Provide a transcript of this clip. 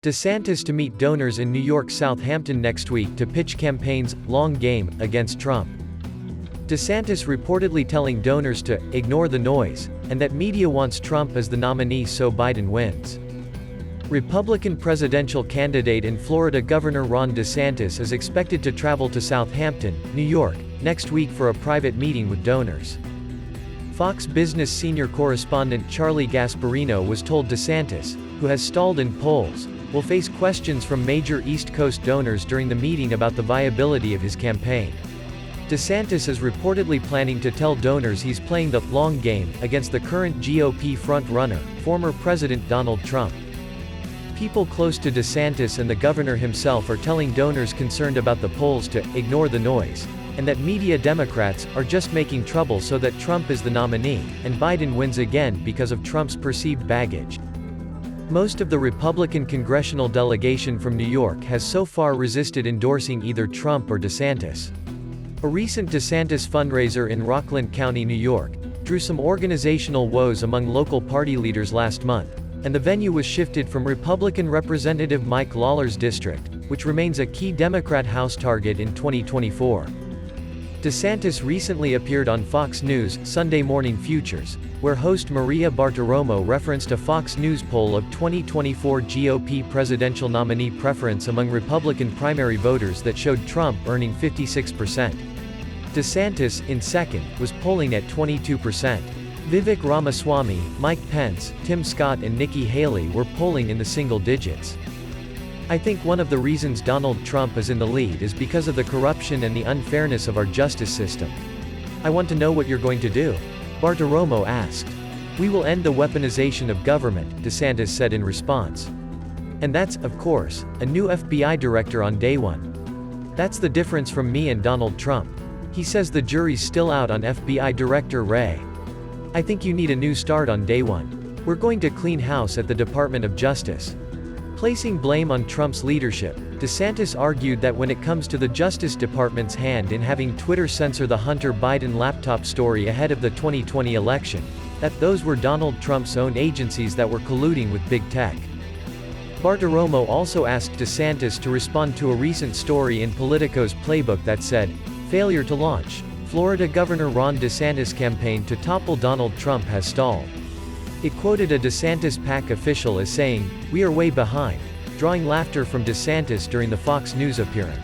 DeSantis to meet donors in New York Southampton next week to pitch campaign's long game against Trump. DeSantis reportedly telling donors to ignore the noise, and that media wants Trump as the nominee so Biden wins. Republican presidential candidate and Florida Governor Ron DeSantis is expected to travel to Southampton, New York, next week for a private meeting with donors. Fox Business senior correspondent Charlie Gasparino was told DeSantis, who has stalled in polls, will face questions from major East Coast donors during the meeting about the viability of his campaign. DeSantis is reportedly planning to tell donors he's playing the long game against the current GOP front-runner, former President Donald Trump. People close to DeSantis and the governor himself are telling donors concerned about the polls to ignore the noise, and that media Democrats are just making trouble so that Trump is the nominee, and Biden wins again because of Trump's perceived baggage. Most of the Republican congressional delegation from New York has so far resisted endorsing either Trump or DeSantis. A recent DeSantis fundraiser in Rockland County, New York, drew some organizational woes among local party leaders last month, and the venue was shifted from Republican Representative Mike Lawler's district, which remains a key Democrat House target in 2024. DeSantis recently appeared on Fox News' Sunday Morning Futures, where host Maria Bartiromo referenced a Fox News poll of 2024 GOP presidential nominee preference among Republican primary voters that showed Trump earning 56%. DeSantis, in second, was polling at 22%. Vivek Ramaswamy, Mike Pence, Tim Scott and Nikki Haley were polling in the single digits. I think one of the reasons Donald Trump is in the lead is because of the corruption and the unfairness of our justice system. I want to know what you're going to do. Bartiromo asked. We will end the weaponization of government, DeSantis said in response. And that's, of course, a new FBI director on day one. That's the difference from me and Donald Trump. He says the jury's still out on FBI Director Wray. I think you need a new start on day one. We're going to clean house at the Department of Justice. Placing blame on Trump's leadership, DeSantis argued that when it comes to the Justice Department's hand in having Twitter censor the Hunter Biden laptop story ahead of the 2020 election, that those were Donald Trump's own agencies that were colluding with big tech. Bartiromo also asked DeSantis to respond to a recent story in Politico's playbook that said, "Failure to launch. Florida Governor Ron DeSantis' campaign to topple Donald Trump has stalled." It quoted a DeSantis PAC official as saying, "We are way behind," drawing laughter from DeSantis during the Fox News appearance.